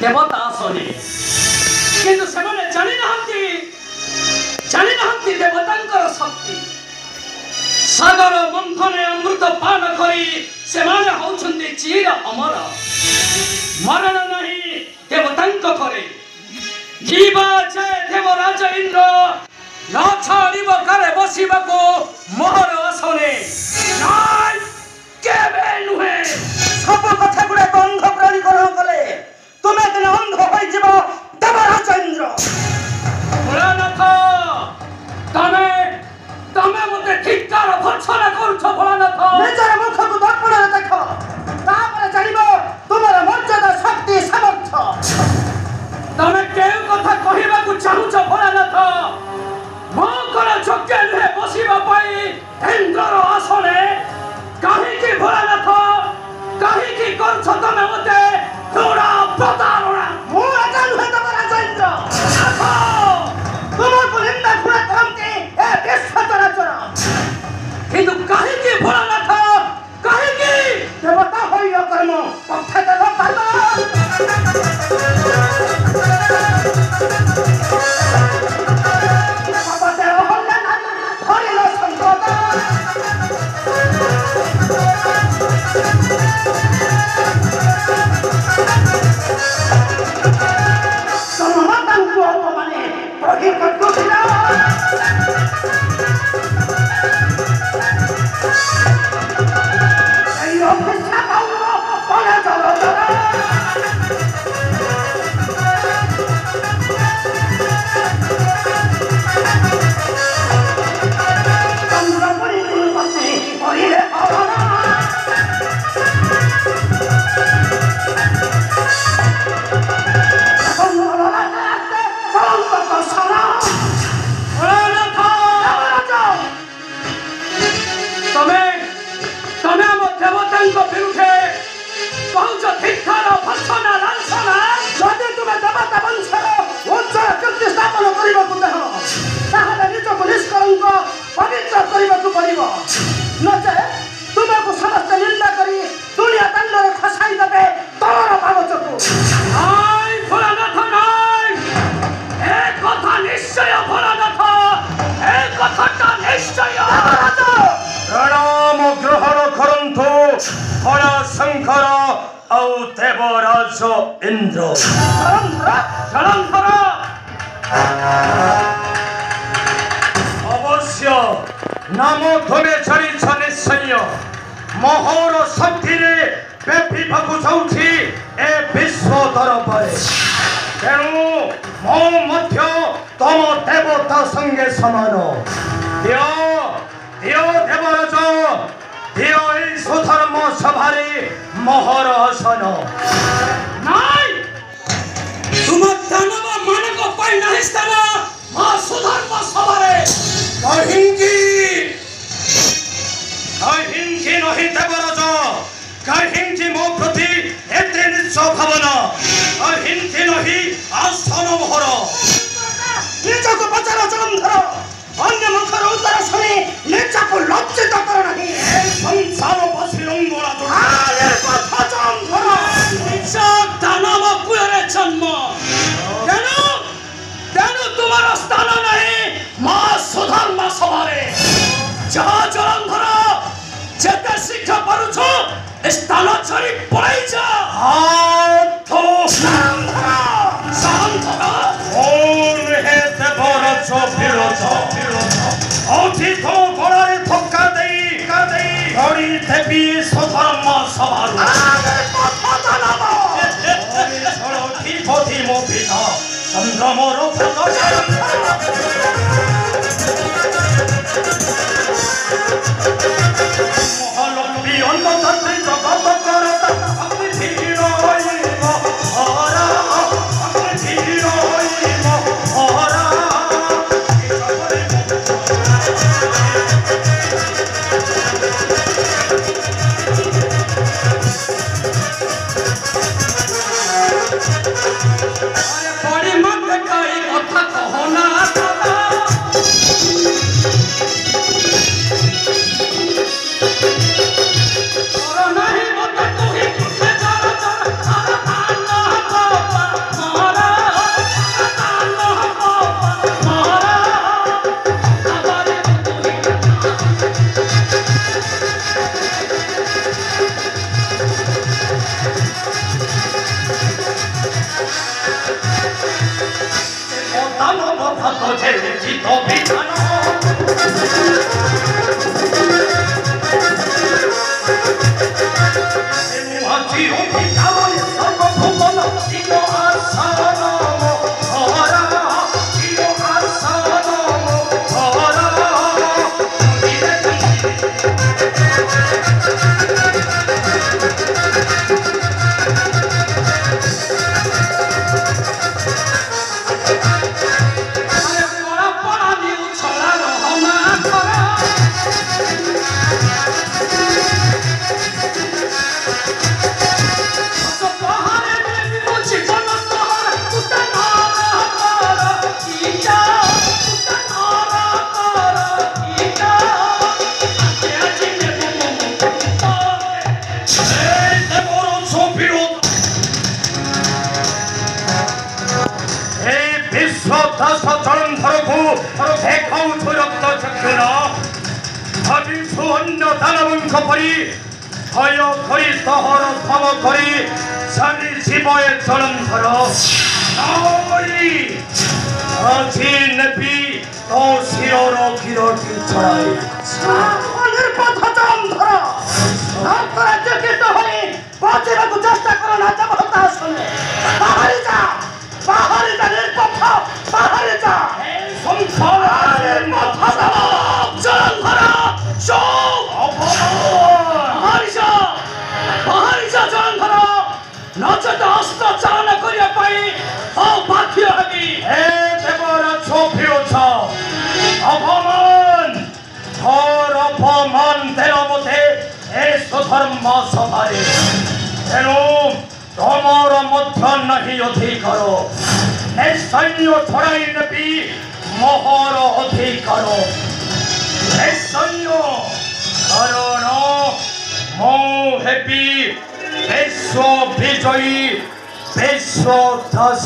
देवता आसने किंतु से माने जानी नहंती देवतांकर शक्ति सागर मंथने अमृत पान करी से माने होउछन्ति चिर अमर मरण नहीं देवतांक करे जीवा जय देवराज इंद्र न छाड़िब करे बसिबाको मोहर आसने नाय केबे नुहे सब कथा गुडे बंध प्राणीकरण कले तुमे दिन अंध होई जिवो देवराज इंद्र भोलानाथ तमे तमे मते धिक्कार भर्सना करूछ भोलानाथ निजर मुखको दर्पणरे देखो तापर जानिबो तुमर मर्यादा शक्ति सामर्थ्य तमे केउ कथा कहिबाकु चाहुछ भोलानाथ मो कर योग्य नुहे बसिबा पई इंद्रर आसने काहेकि भोलानाथ काहेकि करछ तमे मते थोड़ा प्रतारणा मो राजा नुहे देवराज इंद्र तुमको निंदा खुणा करंती ए विश्व चराचर किंतु काहेकि भोलानाथ काहेकि देवता होई कर्म कथा देव पालो बाबा देव हल्ला नानी हरिलो संतोष समाधान को अपमाने प्रति कटुला यो फिसा पाउलो पला चलो चन्द्रपुरी कुलपति परिले पावना विरुद्धे कौच धिक्कार भर्सना लांछना जदि तुमे देवता वंशर उज्जवल कीर्ति स्थापन କରିବାକୁ चाह ତାହେଲେ ନିଜକୁ ନିଷ୍କଳଙ୍କ ପବିତ୍ର କରିବାକୁ ପଡ଼ିବ ନଚେତ ତୁମକୁ ସମସ୍ତେ ନିନ୍ଦା କରି ଦୁନିଆ ଦାଣ୍ଡରେ ଖସାଇ ଦେବେ ତଳର ପାବଚକୁ ନାଇଁ ଭୋଳାନାଥ ନାଇଁ ଏ କଥା ନିଶ୍ଚୟ ଭୋଳାନାଥ ଏ କଥାଟା ନିଶ୍ଚୟ प्रणाम ग्रहण करंतु हरा शंकर औ देवराज इंद्र जलंधर अवश्य नाम धोमे छड़ी निश्चय मोहर शक्ति रे बेपिबाकु जाउछि ए विश्व दरबारे तेणु मो मध्य तम देवता संगे समान दियो देवराज दियो এই সুধর্ম সভারে মোহর আসন নাই তোমার দানব মানক পাই নাই স্থান মা সুধর্ম সভারে কাহিঙ্কি নহি দেবরাজ কাহিঙ্কি মো প্রতি এতে নিজ ভাবনা কাহিঙ্কি নহি আসন মোহর ନିଜକୁ ପଚାର ଜଳନ୍ଧର ଅନ୍ୟ ମୁଖର ଉତ୍ତର ଶୁଣି ନିଜକୁ ଲଜ୍ଜିତ କର ନାହିଁ ସଂସାର ବସିରଙ୍ଗଳା କଥା ଜଳନ୍ଧର নিজ দানব কুଳରେ জন্ম তেণু তোমার স্থান নাই মা সুধর্ম সভারে যা জলন্ধর যেতে শিক্ষা পারুছ স্থান ছাড়ি পড়াই যা অধিক গড়ারে ধক্কা দেই ধরি দেবী সুধর্ম সভার পথি মো পিতা চন্দ্রমর মহালক্ষ্মী অন্নদাত্রী জগত করতা অগ্নি ধীর হইব হরা অগ্নি ধীর হইব হরা বড়ি মত কাই কথা কহ তো ঝেড়েছি তো বিছানো আজি অভিযানে সর্বভুবন দিল আসান হরা দিল আসান হরা জলন্ধরକୁ ଦେଖାଉଛୁ ରକ୍ତ ଚକ୍ଷୁର ଭାବିଛୁ ଅନ୍ୟ ଦାନବଙ୍କ ପରି ଭୟ କରି ସହର ଧମ କରି ଚାଲିଯିବ ଏ ଜଳନ୍ଧର ଆଜି ନେବି ତୋ ଶିରର କିରଟି ଛଡ଼ାଇ নির্বোধ জলন্ধর আপনারা চকিত হয়ে বাঁচিବାକୁ চেষ্টা করো না দেবতা শুনে বাহারে যা নির্বোধ বাহারে যা নচেত অস্ত্র চালনা করিয়া পাই বাধ্য হবি হে দেবরাজ প্রিয়ছ অপমান ধর অপমান দেল মতে এ সুধর্ম সভারে তেণু তোমার মধ্য নাহি অধিকার এ সৈন্য ছড়াই নেবি মোহর অধিকার এ সৈন্য কারণ মো হেবি বিশ্ব বিজয়ী বিশ্ব দাস